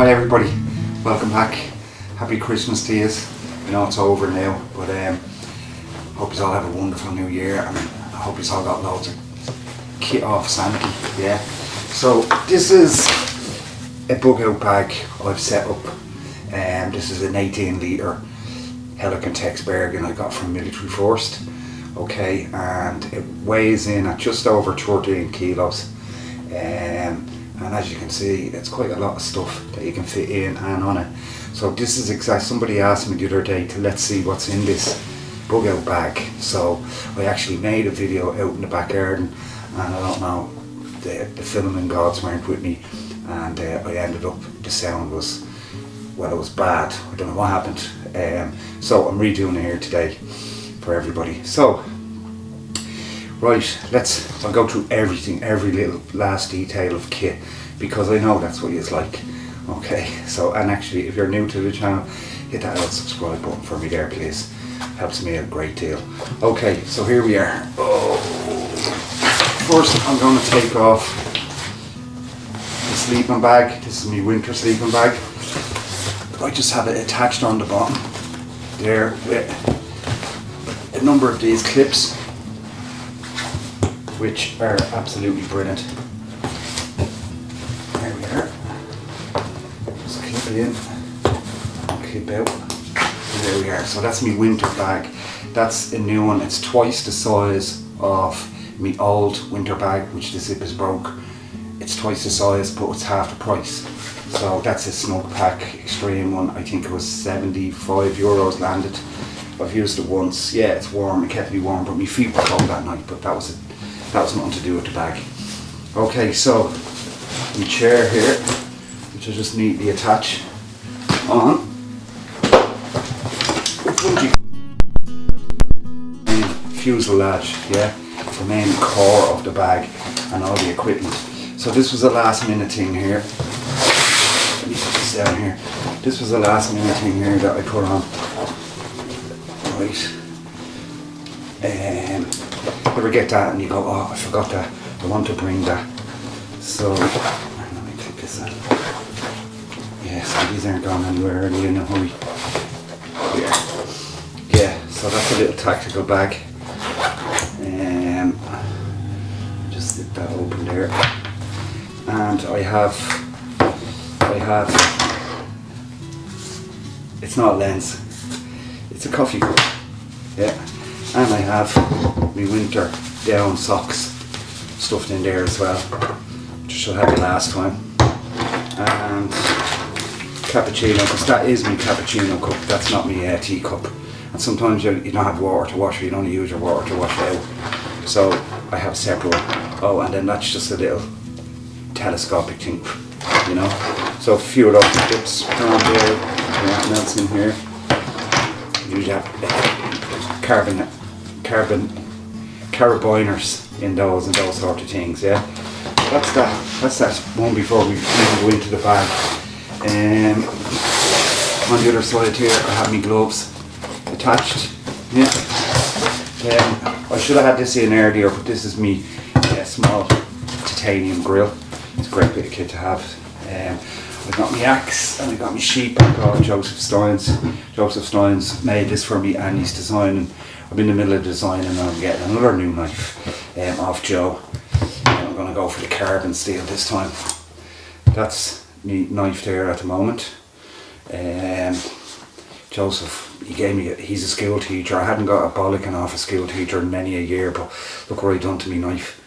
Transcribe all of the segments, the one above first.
Hi everybody, welcome back. Happy Christmas to you. I know it's over now, but hope you all have a wonderful new year, and I hope you all got loads of kit off Santa. Yeah. So this is a bug out bag I've set up. This is an 18 litre Helikon Tex Bergen I got from Military Forced. Okay, and it weighs in at just over 13 kilos. And as you can see, it's quite a lot of stuff that you can fit in and on it. So this is exact. Somebody asked me the other day to let's see what's in this bug out bag. So I actually made a video out in the back garden, and I don't know, the filming gods weren't with me, and I ended up, the sound was, well, it was bad. I don't know what happened. So I'm redoing it here today for everybody. So right, I'll go through everything, every little last detail of kit, because I know that's what it's like. Okay, so, and actually if you're new to the channel, hit that little subscribe button for me there please, helps me a great deal. Okay, so here we are. First I'm going to take off the sleeping bag. This is my winter sleeping bag. I just have it attached on the bottom there with a number of these clips, which are absolutely brilliant. There we are. Just clip it in, clip out, and there we are. So that's my winter bag. That's a new one. It's twice the size of my old winter bag, which the zip is broke. It's twice the size, but it's half the price. So that's a Snug Pack Extreme one. I think it was €75 landed. I've used it once. Yeah, it's warm. It kept me warm, but my feet were cold that night. But that was nothing to do with the bag. Okay, so my chair here, which I just neatly attach on. Fuselage, yeah, the main core of the bag and all the equipment. So this was a last minute thing here. Let me put this down here. This was a last minute thing here that I put on. Right. You ever get that and you go, oh, I forgot that, I want to bring that. So, let me click this on. Yeah, so these aren't going anywhere early in a hurry. Yeah, so that's a little tactical bag. Just slip that open there. And I have, it's not a lens, it's a coffee cup. Yeah. And I have my winter down socks stuffed in there as well, which I should have the last time. And cappuccino, because that is my cappuccino cup, that's not my tea cup. And sometimes you don't have water to wash, you don't use your water to wash it out. So I have a separate one. Oh, and then that's just a little telescopic thing, you know. So a few of those clips on there, nothing else in here. Usually have carabiners in those and those sort of things, yeah. That's that one before we even go into the bag. On the other side here I have my gloves attached, yeah. I should have had this in earlier, but this is me small titanium grill. It's a great bit of kit to have. I got my axe and I got my sheep. I got Joseph Stein's made this for me, and he's designing. I'm in the middle of designing and I'm getting another new knife off Joe. I'm going to go for the carbon steel this time. That's my knife there at the moment. Joseph, he gave me, he's a school teacher. I hadn't got a bollocking off a school teacher in many a year, but look what I done to my knife.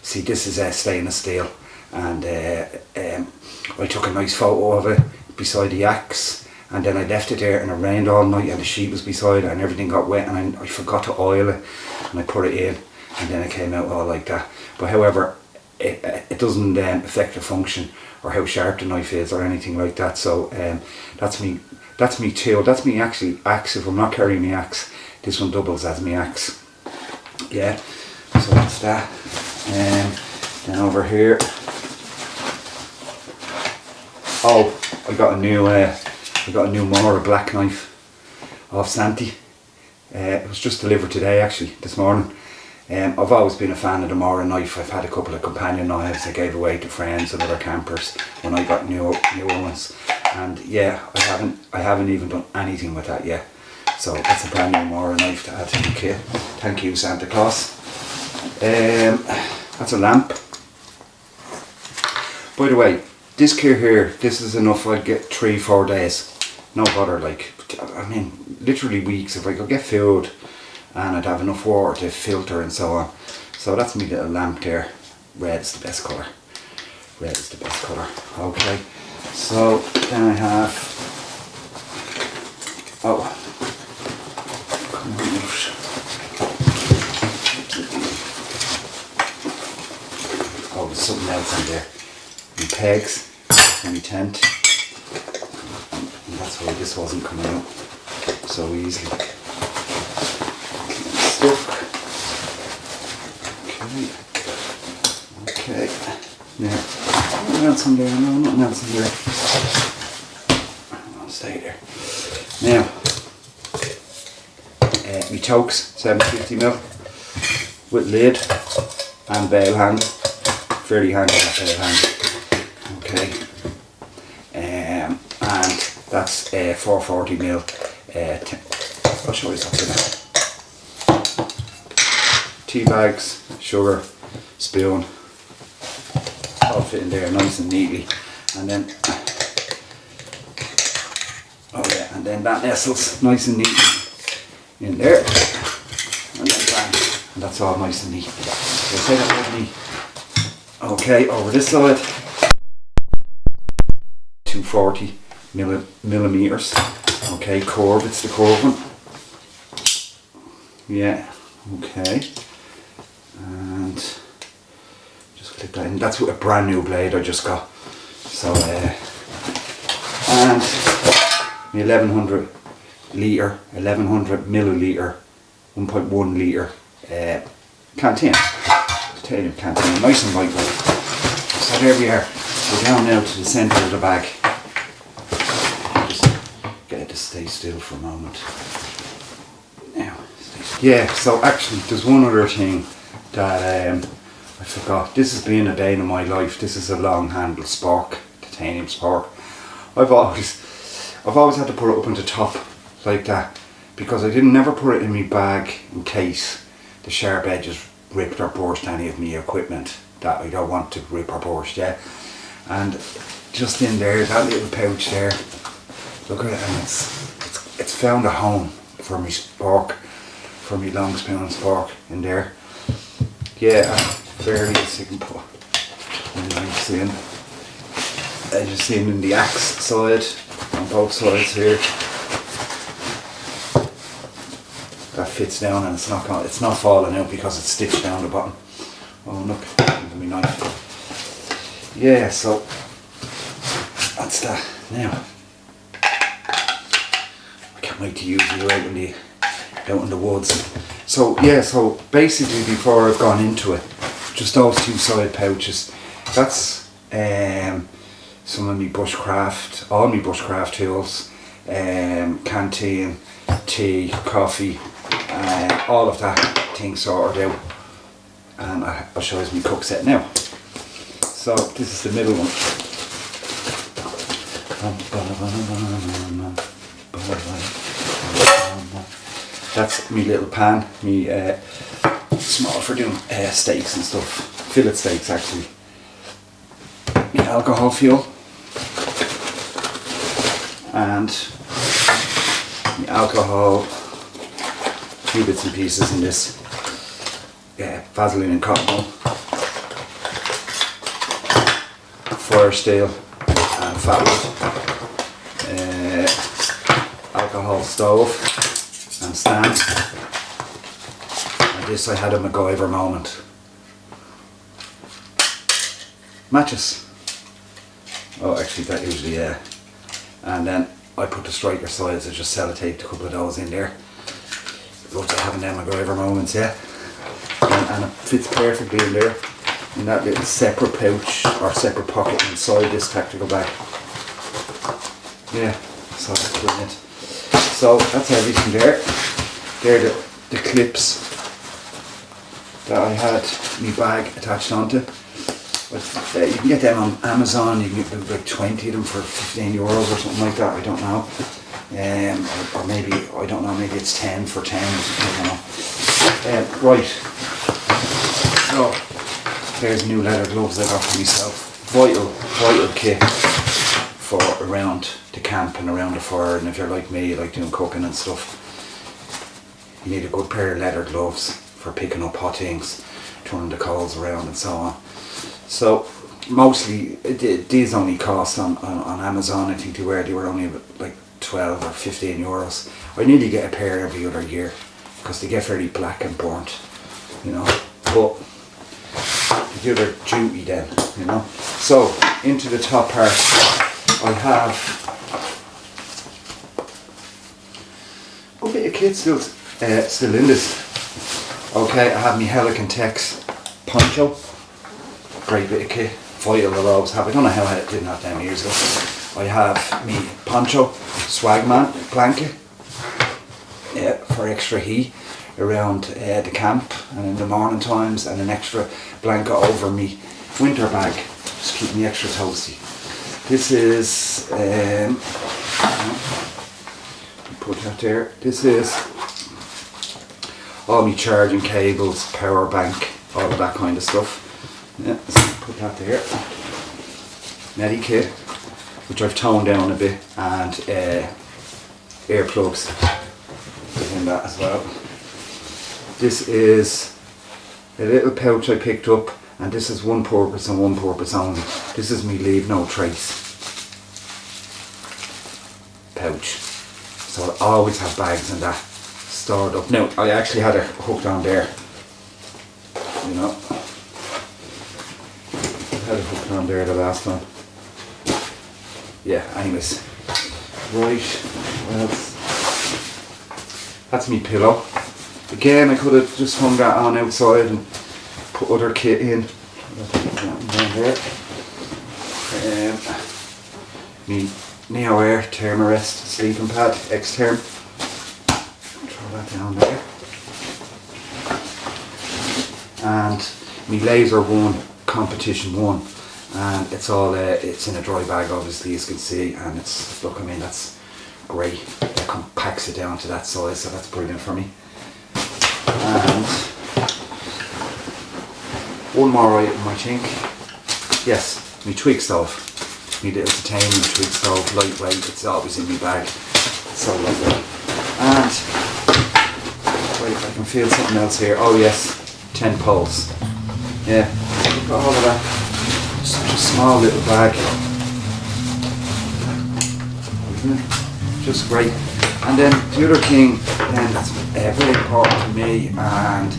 See, this is stainless steel, and I took a nice photo of it beside the axe, and then I left it there and it rained all night and the sheet was beside it and everything got wet, and I forgot to oil it and I put it in, and then it came out all like that. But however, it doesn't affect the function or how sharp the knife is or anything like that. So that's me tool. That's me actually axe. If I'm not carrying my axe, this one doubles as my axe. Yeah, so that's that. Then over here, oh, I got a new Mora black knife off Santi. It was just delivered today, actually, this morning. I've always been a fan of the Mora knife. I've had a couple of companion knives I gave away to friends and other campers when I got new ones. And yeah, I haven't even done anything with that yet. So that's a brand new Mora knife to add to the kit. Thank you, Santa Claus. That's a lamp. By the way, this kit here, this is enough. I'd get 3-4 days. No bother, like, I mean, literally weeks if I could get food and I'd have enough water to filter and so on. So that's my little lamp there. Red is the best colour. Red is the best colour. Okay, so then I have, oh, come on out. Oh, there's something else in there. My pegs and my tent. And that's why this wasn't coming out so easily. Stuck. Okay. Now, nothing else in there. No, nothing else in there. I'll stay there. Now, my chokes, 750mm with lid and bail handle. Fairly handy, that bail handle. Okay. And that's 440mm. I'll show you something now. Tea bags, sugar, spoon, all fit in there nice and neatly. And then, oh yeah, and then that nestles nice and neatly in there. And then bang, and that's all nice and neat. So say that with me. Okay, over this side, 240 millimeters. Okay, curve, it's the curve one. Yeah, okay. And just click that in. That's with a brand new blade I just got. So, and my 1100 milliliter, 1.1 litre canteen. Titanium canteen, nice and lightweight. So there we are. We're down now to the centre of the bag. Just get it to stay still for a moment. Now, yeah, so actually there's one other thing that I forgot. This has been a bane of my life. This is a long handle spork, titanium spork. I've always had to put it up on the top like that because I never put it in my bag in case the sharp edges ripped or burst any of my equipment that I don't want to rip or burst, yeah. And just in there, that little pouch there, look at it, and it's found a home for my spork, for my long spoon spork in there. Yeah, fairly so you can put knives in. As you've seen in the axe side, on both sides here. That fits down and it's not falling out because it's stitched down the bottom. Oh look, look at my knife. Yeah, so that's that. Now I can't wait to use you out in the woods. So yeah, so basically before I've gone into it, just those two side pouches. That's some of my bushcraft, all my bushcraft tools, canteen, tea, coffee, all of that thing sorted out, and I'll show you my cook set now. So this is the middle one. That's my little pan, me small for doing steaks and stuff, fillet steaks actually. My alcohol fuel and my alcohol, few bits and pieces in this Vaseline and cotton, fire steel and fatwood, alcohol stove and stand, and this I had a MacGyver moment. Matches. Oh, actually that usually, yeah. And then I put the striker sides, I just sellotaped a couple of those in there. Love to having them MacGyver moments, yeah. And it fits perfectly in there, in that little separate pouch or separate pocket inside this tactical bag. Yeah, so that's brilliant. So that's everything there. They're the clips that I had my bag attached onto. But, you can get them on Amazon. You can get like 20 of them for €15 or something like that. I don't know. Or maybe, I don't know, maybe it's 10 for 10 or something, I don't know. Right. So, there's new leather gloves I got for myself. Vital kit for around the camp and around the fire. And if you're like me, you like doing cooking and stuff, you need a good pair of leather gloves for picking up hot things, turning the coals around and so on. So mostly these only cost on Amazon. I think they were only like 12 or €15. I nearly get a pair every other year because they get very black and burnt, you know, but they do their duty then, you know. So into the top part, I have a bit of kit still in this. Okay, I have my Helikon Tex Poncho. Great bit of kit, vital I'll always have. I don't know how I didn't have them years ago. I have me Poncho, Swagman blanket, for extra heat around the camp and in the morning times, and an extra blanket over me winter bag, just keep me extra toasty. This is, put that there, this is all my charging cables, power bank, all of that kind of stuff. Yeah, so put that there. Medi kit, which I've toned down a bit, and earplugs in that as well. This is a little pouch I picked up, and this is one purpose and one purpose only. This is me leave no trace pouch. So I always have bags in that stored up. Now I actually had it hooked on there, you know. I had it hooked on there the last time. Yeah, anyways. Right, well, that's me pillow. Again, I could have just hung that on outside and put other kit in. Down there. Me Neo Air Thermarest sleeping pad, X-Term. Throw that down there. And me Laser 1 Competition 1. And it's all it's in a dry bag, obviously, as you can see, and it's, look, I mean, that's great. That compacts it down to that size, so that's brilliant for me. And one more item, I think. Yes, my twig stove. My little titanium twig stove, lightweight. It's always in my bag. It's so lightweight. And wait, I can feel something else here. Oh yes, 10 poles. Yeah, look at all of that. Such a small little bag. Just great. And then the other thing that's very important to me, and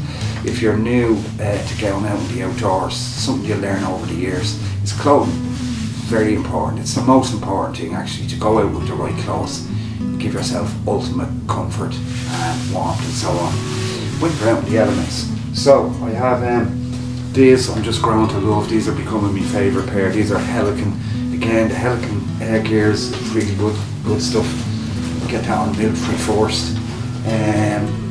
if you're new to going out in the outdoors, something you'll learn over the years, is clothing. Very important. It's the most important thing, actually, to go out with the right clothes. Give yourself ultimate comfort and warmth and so on when you're out in the elements. So I have these I'm just growing to love. These are becoming my favourite pair. These are Helikon. Again, the Helikon gears, it's really good stuff. Get that on Military Forced.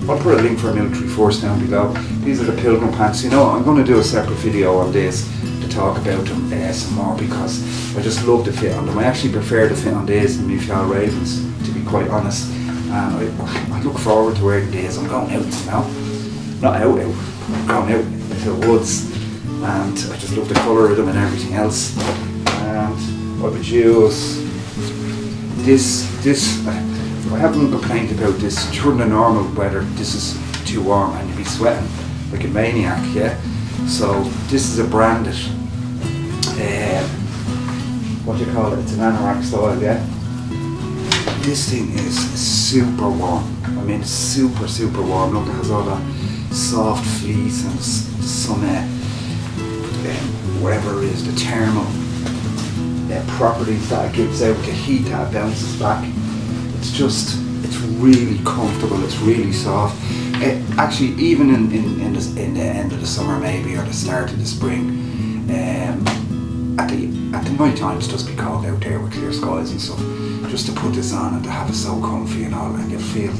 I'll put a link for Military Force down below. These are the Pilgrim pants. You know, I'm going to do a separate video on this to talk about them some more, because I just love the fit on them. I actually prefer the fit on these than my Fjall Ravens, to be quite honest. And I look forward to wearing these. I'm going out, you know. Not out, I'm going out into the woods, and I just love the colour of them and everything else. And I would use this. I haven't complained about this. During the normal weather, this is too warm and you'd be sweating like a maniac, yeah? So this is a branded, what do you call it? It's an anorak style, yeah? This thing is super warm. I mean, super warm. Look, it has all that soft fleece and some, whatever it is, the thermal properties that it gives out, the heat that it bounces back. It's really comfortable, it's really soft. Actually, even in the end of the summer maybe, or the start of the spring, at the night times, just be cold out there with clear skies and stuff, just to put this on and to have it so comfy and all, and you'll feel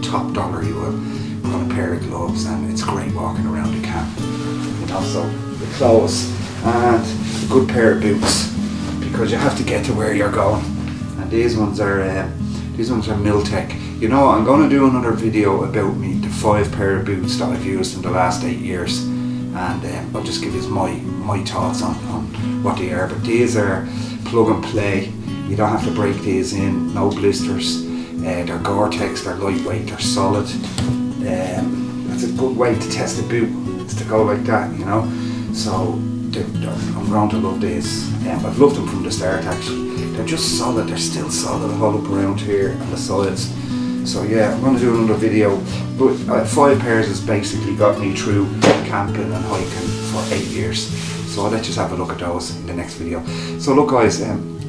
top dollar, you will. on a pair of gloves, and it's great walking around the camp. You know, so the clothes and a good pair of boots, because you have to get to where you're going. And these ones are Miltech. You know, I'm going to do another video about the 5 pair of boots that I've used in the last 8 years, and I'll just give you my thoughts on what they are. But these are plug and play. You don't have to break these in, no blisters. They're Gore-Tex, they're lightweight, they're solid. That's a good way to test a boot, is to go like that, you know. So I'm going to love these. I've loved them from the start actually. They're just solid, they're still solid all up around here on the sides. So yeah, I'm going to do another video. But 5 pairs has basically got me through camping and hiking for 8 years. So I'll let you have a look at those in the next video. So look guys,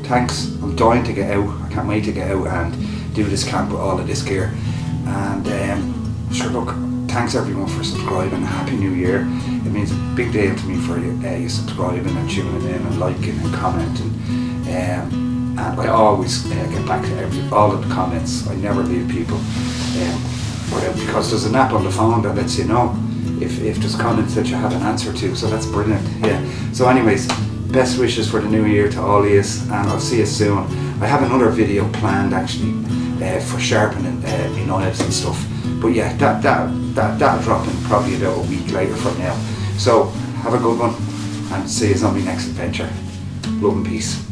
thanks. I'm dying to get out. I can't wait to get out and do this camp with all of this gear. And sure, look, thanks everyone for subscribing. Happy New Year. It means a big deal to me for you subscribing and tuning in and liking and commenting. And I always get back to all of the comments. I never leave people. Because there's an app on the phone that lets you know if there's comments that you have an answer to. So that's brilliant. Yeah. So anyways, best wishes for the new year to all of you, and I'll see you soon. I have another video planned actually for sharpening my knives and stuff. But yeah, that'll drop in probably about a week later from now. So have a good one, and see you on my next adventure. Love and peace.